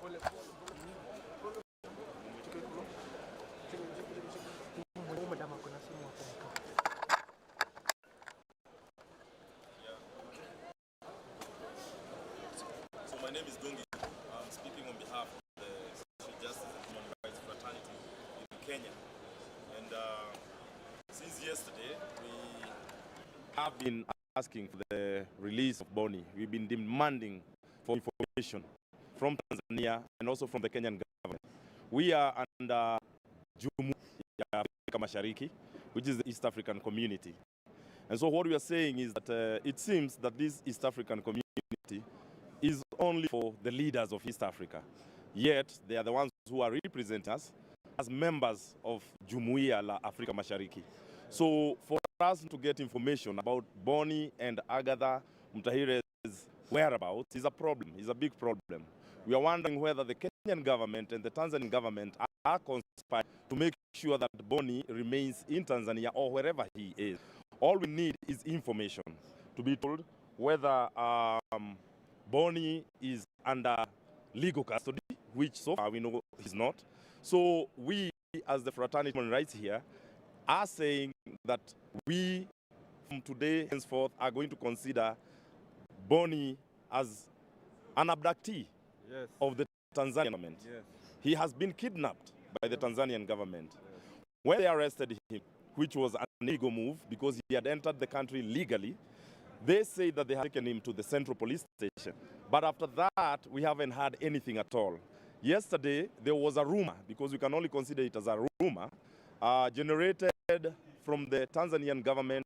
So my name is Dongi. I'm speaking on behalf of the Social Justice and Human Rights Fraternity in Kenya. And since yesterday, we have been asking for the release of Boni. We've been demanding for information from Tanzania and also from the Kenyan government. We are under Jumuiya ya Afrika Mashariki, which is the East African community. And so what we are saying is that it seems that this East African community is only for the leaders of East Africa. Yet, they are the ones who are representing us as members of Jumuiya la Afrika Mashariki. So for us to get information about Boni and Agatha Mtahire's whereabouts is a problem, is a big problem. We are wondering whether the Kenyan government and the Tanzanian government are conspiring to make sure that Boni remains in Tanzania or wherever he is. All we need is information to be told whether Boni is under legal custody, which so far we know he's not. So we, as the fraternity human rights here, are saying that we, from today henceforth, are going to consider Boni as an abductee of the Tanzanian government. Yes. He has been kidnapped by the Tanzanian government. Yes. When they arrested him, which was an illegal move because he had entered the country legally, they say that they had taken him to the central police station. But after that, we haven't heard anything at all. Yesterday, there was a rumor, because we can only consider it as a rumor, generated from the Tanzanian government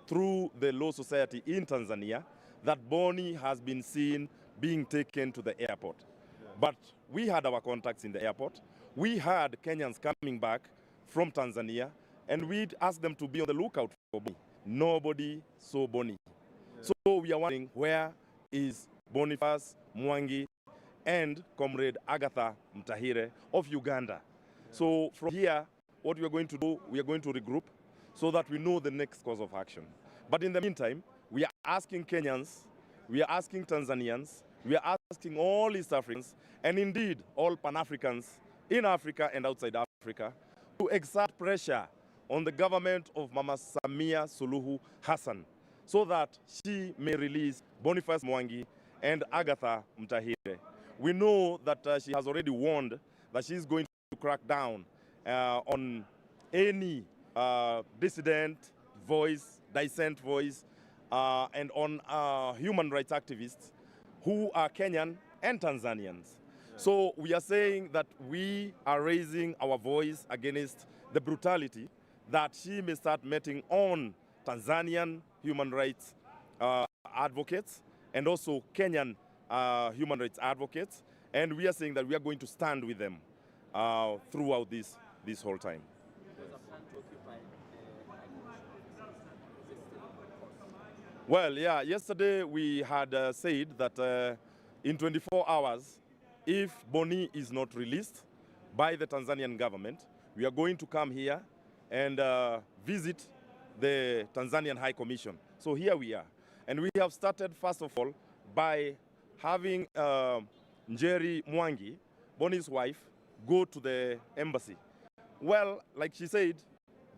through the Law Society in Tanzania, that Boni has been seen being taken to the airport. Yes. But we had our contacts in the airport. We had Kenyans coming back from Tanzania, and we'd asked them to be on the lookout for Boni. Nobody saw Boni. Yes. So we are wondering, where is Boniface, Mwangi, and Comrade Agatha Mtahire of Uganda? Yes. So from here, what we are going to do, we are going to regroup so that we know the next course of action. But in the meantime, we are asking Kenyans, we are asking Tanzanians, we are asking all East Africans, and indeed all Pan-Africans in Africa and outside Africa, to exert pressure on the government of Mama Samia Suluhu Hassan so that she may release Boniface Mwangi and Agatha Mtahire. We know that she has already warned that she is going to crack down on any dissident voice, dissent voice, and on human rights activists who are Kenyan and Tanzanians. Yeah. So we are saying that we are raising our voice against the brutality that she may start meting on Tanzanian human rights advocates and also Kenyan human rights advocates. And we are saying that we are going to stand with them throughout this whole time. Well, yeah, yesterday we had said that in 24 hours, if Boni is not released by the Tanzanian government, we are going to come here and visit the Tanzanian High Commission. So here we are. And we have started, first of all, by having Njeri Mwangi, Boni's wife, go to the embassy. Well, like she said,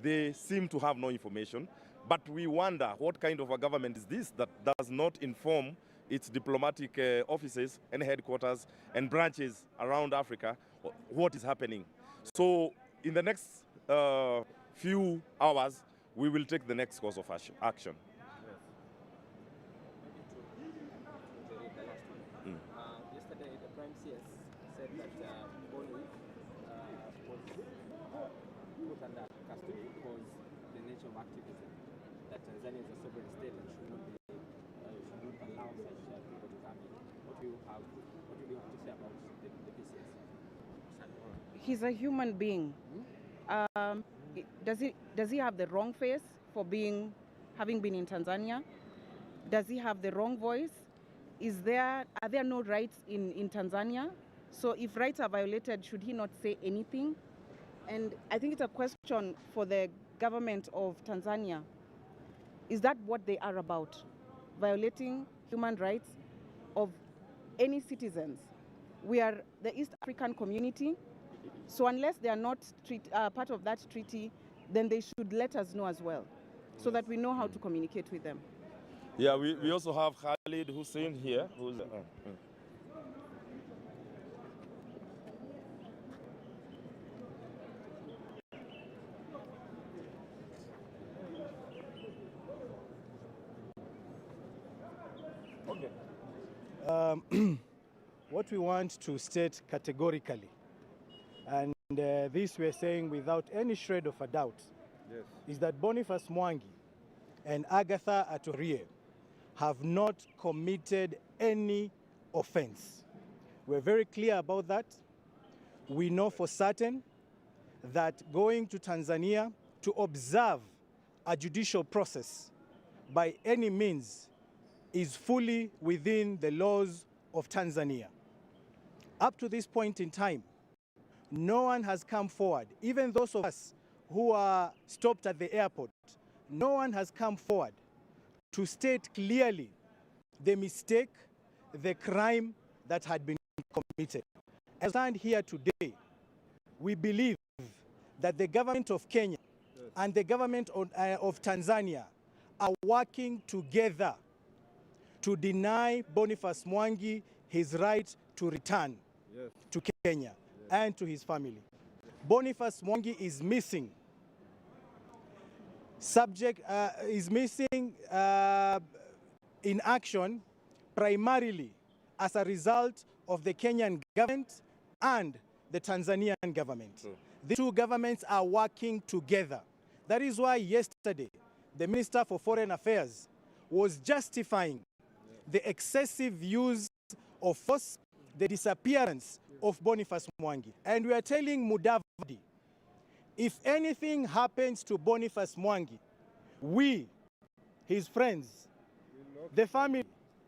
they seem to have no information. But we wonder what kind of a government is this that does not inform its diplomatic offices and headquarters and branches around Africa what is happening. So in the next few hours, we will take the next course of action. Yesterday, the Prime CS said that Boni was put under custody because the nature of activism, that Tanzania is a sovereign state and should not allow such people to come in. What do you have to say about the PCS? He's a human being. Does he have the wrong face for having been in Tanzania? Does he have the wrong voice? Are there no rights in Tanzania? So if rights are violated, should he not say anything? And I think it's a question for the government of Tanzania. Is that what they are about? Violating human rights of any citizens? We are the East African community, so unless they are not part of that treaty, then they should let us know as well, so that we know how to communicate with them. Yeah, we also have Khalid Hussein here, who's What we want to state categorically, and this we're saying without any shred of a doubt, yes, is that Boniface Mwangi and Agatha Atorie have not committed any offense. We're very clear about that. We know for certain that going to Tanzania to observe a judicial process by any means is fully within the laws of Tanzania. Up to this point in time, no one has come forward, even those of us who are stopped at the airport, no one has come forward to state clearly the mistake, the crime that had been committed. As I stand here today, we believe that the government of Kenya and the government of Tanzania are working together to deny Boniface Mwangi his right to return to Kenya and to his family. Boniface Mwangi is missing. In action primarily as a result of the Kenyan government and the Tanzanian government. True. The two governments are working together. That is why yesterday the Minister for Foreign Affairs was justifying the excessive use of force, the disappearance of Boniface Mwangi. And we are telling Mudavadi, if anything happens to Boniface Mwangi, we, his friends, the family,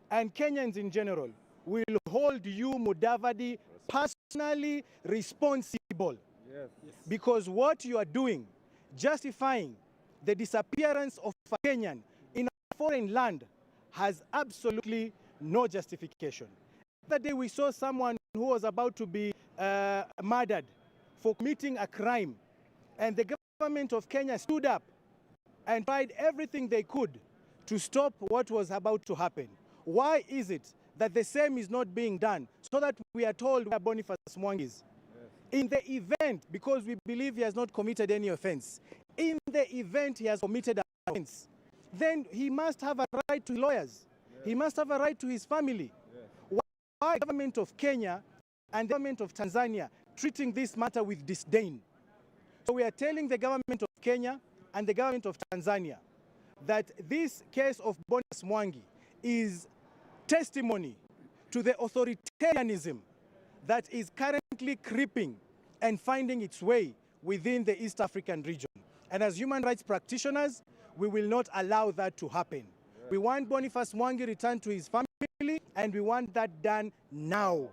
and Kenyans in general, will hold you, Mudavadi, personally responsible. yes, Because what you are doing, justifying the disappearance of a Kenyan in a foreign land, has absolutely no justification. The other day we saw someone who was about to be murdered for committing a crime, and the government of Kenya stood up and tried everything they could to stop what was about to happen. Why is it that the same is not being done, so that we are told where Boniface Mwangi is? In the event, because we believe he has not committed any offense, in the event he has committed an offense, then he must have a right to lawyers. He must have a right to his family. Why the government of Kenya and the government of Tanzania treating this matter with disdain? So we are telling the government of Kenya and the government of Tanzania that this case of Boniface Mwangi is testimony to the authoritarianism that is currently creeping and finding its way within the East African region. And as human rights practitioners, we will not allow that to happen. We want Boniface Mwangi returned to his family, and we want that done now.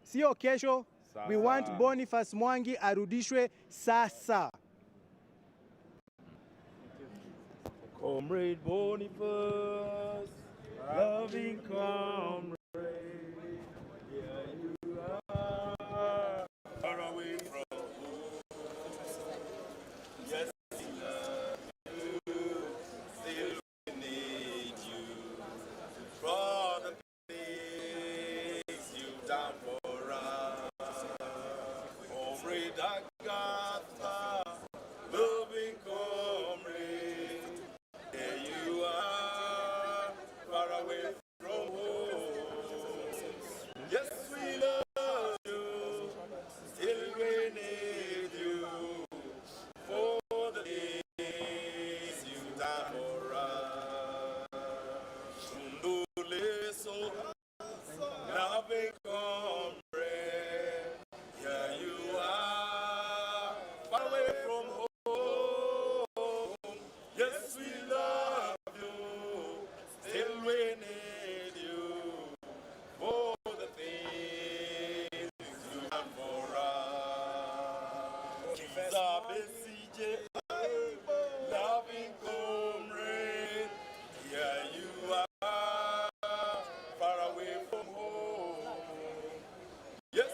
Sio kesho. We want Boniface Mwangi arudishwe sasa. Comrade Boniface, loving comrade, here you are, far away from home. Yes, we love you, still we need you, for the things you've done for us. Comrade Agatha, loving comrade, here you are, far away from home. Yes, we love you, still we need you, for the things you've done for us. Shundule so loving comrade, here you are, far away from home. Yes, we love you, still we need you, for the things you've done for us. Kiza Besije, loving comrade, here you are, far away from home. Yes,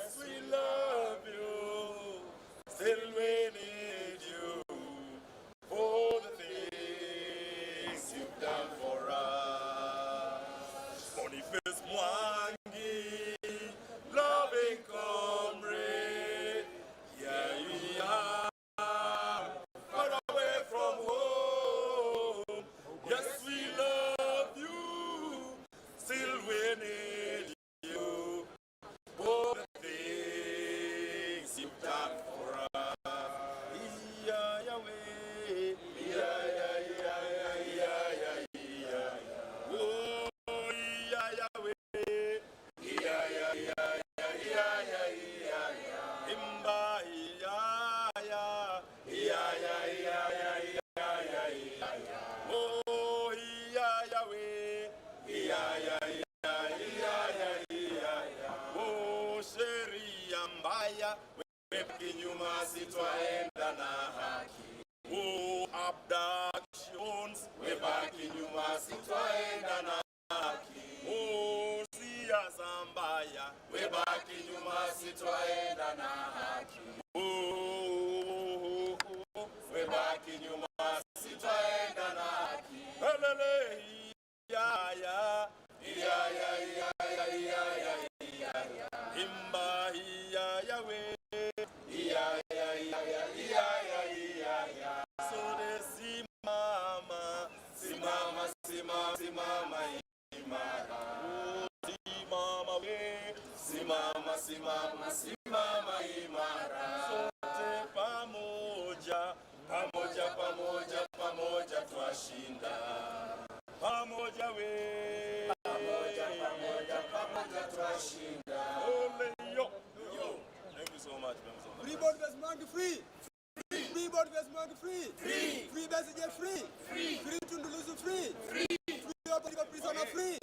njia mbaya, webaki nyuma sitwaenda na haki. Abductions, webaki nyuma sitwaenda na haki. Siasa mbaya, webaki nyuma sitwaenda na haki. Webaki nyuma sitwaenda na haki. Helele, ya ya imba ya we sote simama imara. Simama we, simama imara. Sote pamoja twashinda. Pamoja we, pamoja twashinda. Ole yo. Thank you so much. Free Boniface Mwangi free. Free Boniface Mwangi free. Free Besigye free. Free Tunduluzu free. Free Opposition prisoner free.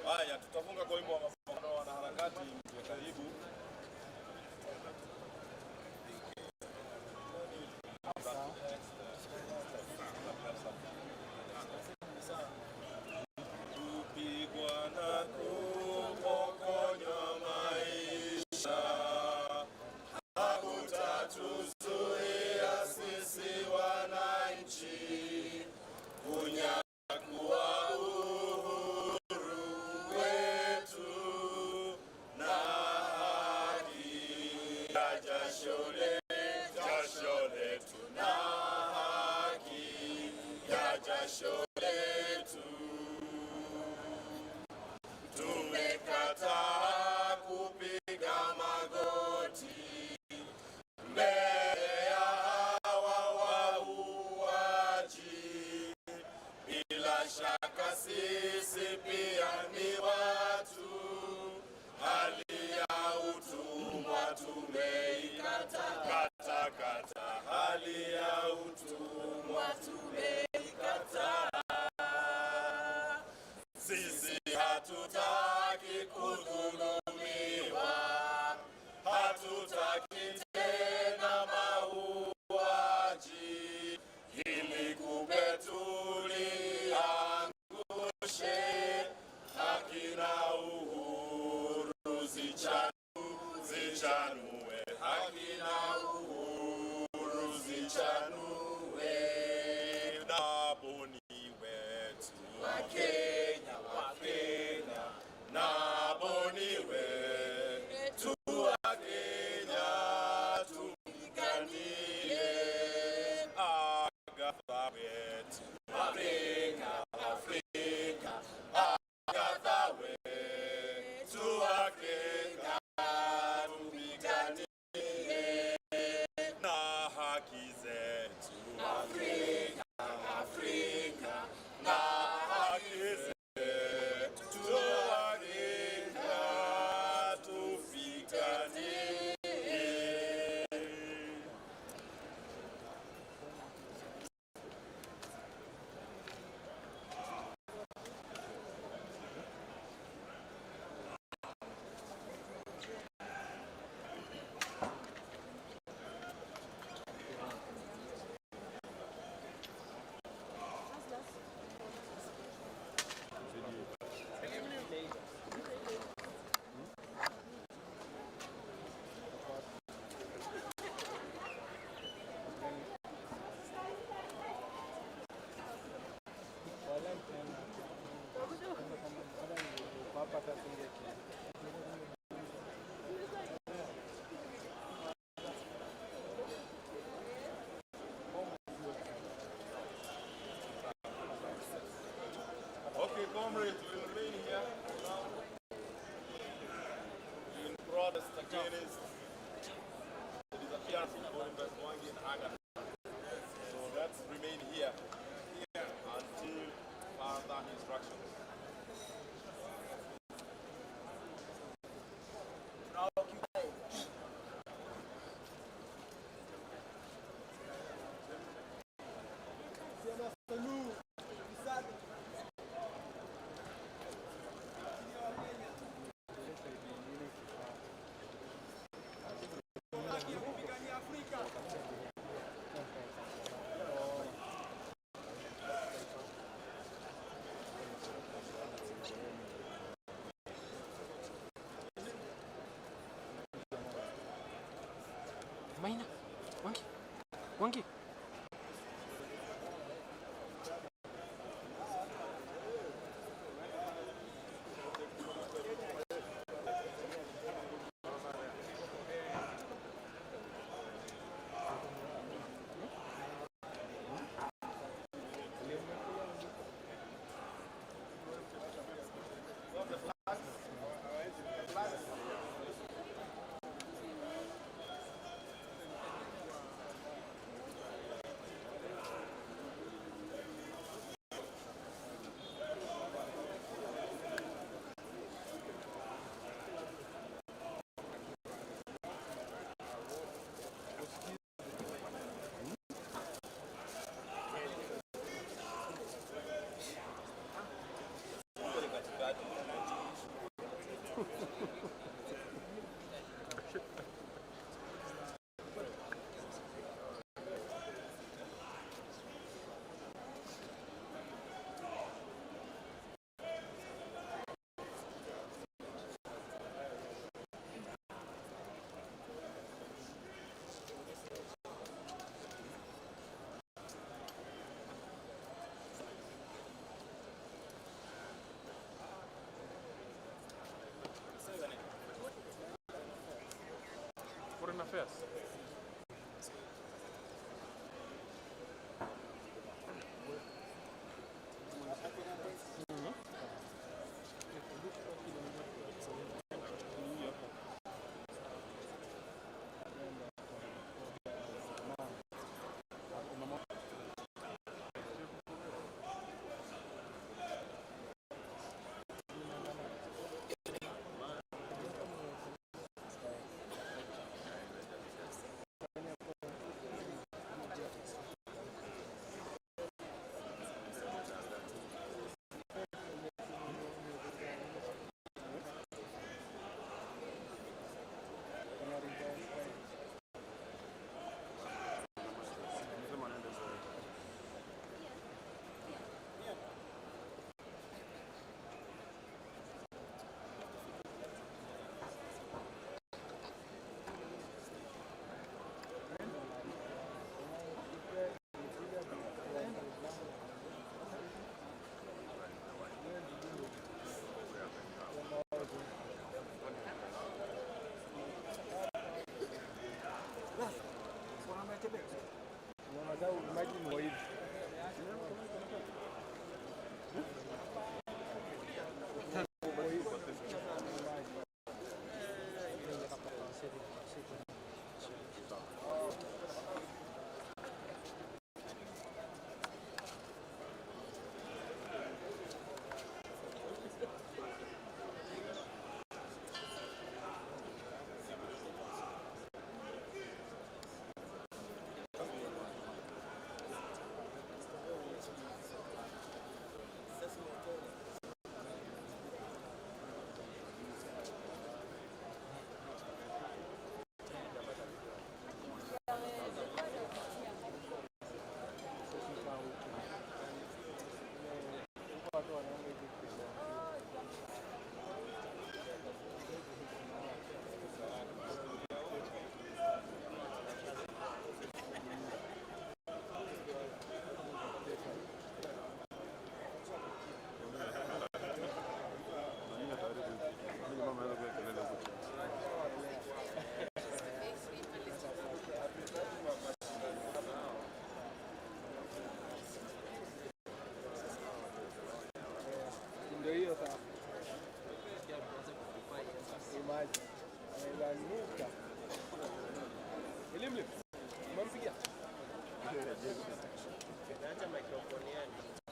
Haya, tutafunga kwa wimbo wa mapambano na harakati. Karibu. Kupigwa na kupokonywa maisha hakutatuzuia sisi wananchi kunyakua uhuru wetu na haki ya jasho letu na haki ya jasho letu. Tumekataa kupiga magoti mbele ya hawa wauaji. Bila shaka sisi pia ni watu, hali ya utumwa tumeikataa. Hali ya utumwa tumeikataa. Sisi hatutaki kudhulumiwa, hatutaki tena mauaji. Hili kupe tuliangushe, haki na uhuru zichanue, haki na uhuru zichanue. Na Boni wetu wa Kenya, na Boni wetu wa Kenya, tupiganie. Agatha wetu Afrika, Agatha wetu wa Kenya, tupiganie. Na haki zetu Afrika, na haki zetu wa Kenya, tupiganie. Okay, comrades, we remain here now in protest against the disappearance of Boniface Mwangi and Agatha. So let's remain here until further instructions. Maina. Mwangi. Foreign Affairs.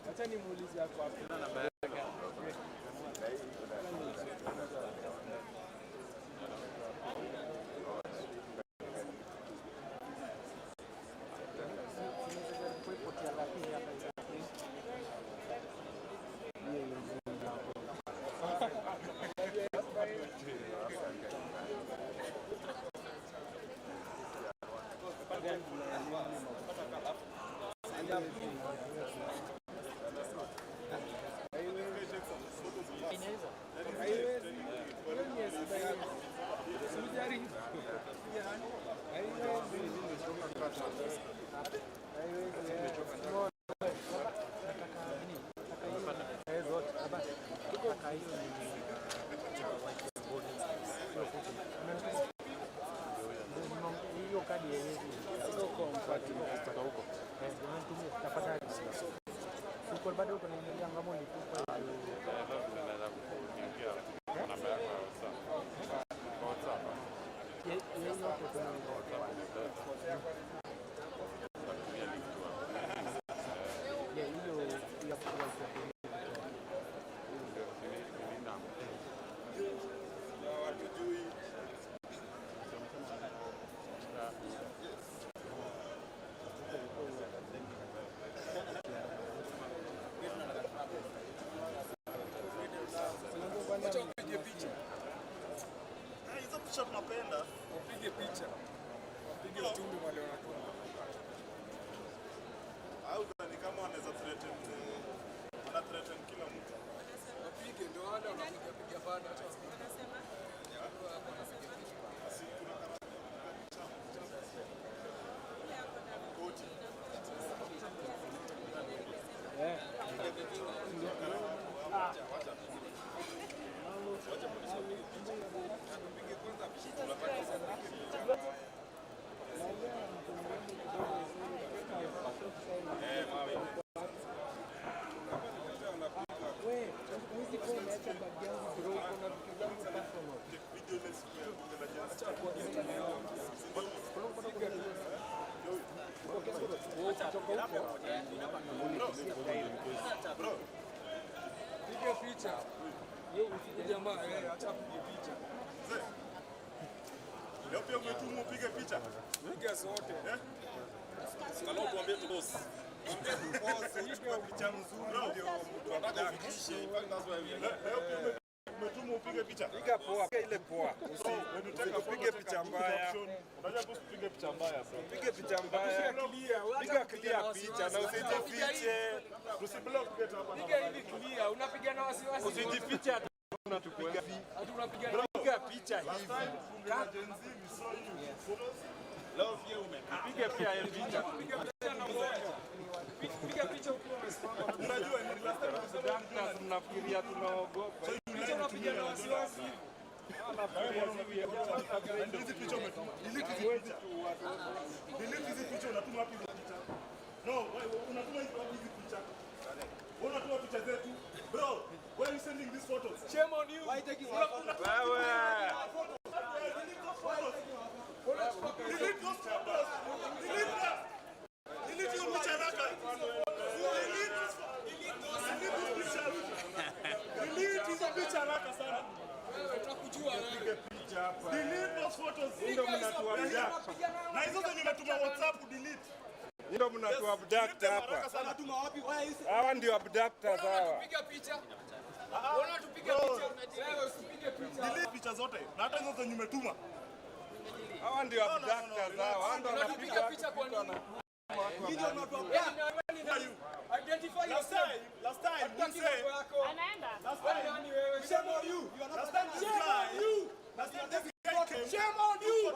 Acha nimuulize hapo hapo namba yake. Njeri. Tunapenda upige picha, upige ujumbe wale wanatuma. Au ni kama wanaweza threaten, wana threaten kila mtu. Wapige ndio wale wanapiga piga bana. Wanasema piga picha. Yeye jamaa acha apige picha. Leo pia umetumwa upige picha. Piga zote. Kalau tuambie tu boss. Chukua picha nzuri ndio mtu atakafikishe. Leo pia umetumwa upige picha. Piga poa, piga ile poa. Usipige picha mbaya. Unajua boss upige picha mbaya sasa. Piga picha mbaya. Piga clear picha na usijifiche. Usiblock get hapa. Piga hivi clear. Unapiga na wasiwasi. Usijifiche unatupiga. Hata unapiga picha hivi. Leo pia umepiga pia hiyo picha. Piga picha ukiwa umesimama. Unajua ni last time tunafikiria tunaogopa. Picha unapiga na wasiwasi. hizi picha umetuma. Delete hizi picha unatuma wapi hizi picha? No, unatuma hizi picha. Unatuma picha zetu. Bro, why are you sending these photos? Shame on you. Why taking wewe? Delete those photos. Delete those photos. Delete them. Delete your picture haraka. Delete hizo picha haraka sana. Utakujua wewe. Delete those photos. Ndio mnatuabduct. Na hizo zenye umetuma WhatsApp delete. Ndio mnatuabduct hapa. Anatuma wapi? Hawa ndio abductors hawa. tupiga picha. Mbona tupiga picha unajua? Wewe usipige picha. Delete picha zote. Na hata hizo zenye umetuma. Hawa ndio abductors hawa. Hawa ndio Tupiga picha kwa nini? Video identify yourself. Last time we said Anaenda. last time Shame on you. last time this guy came. Shame on you.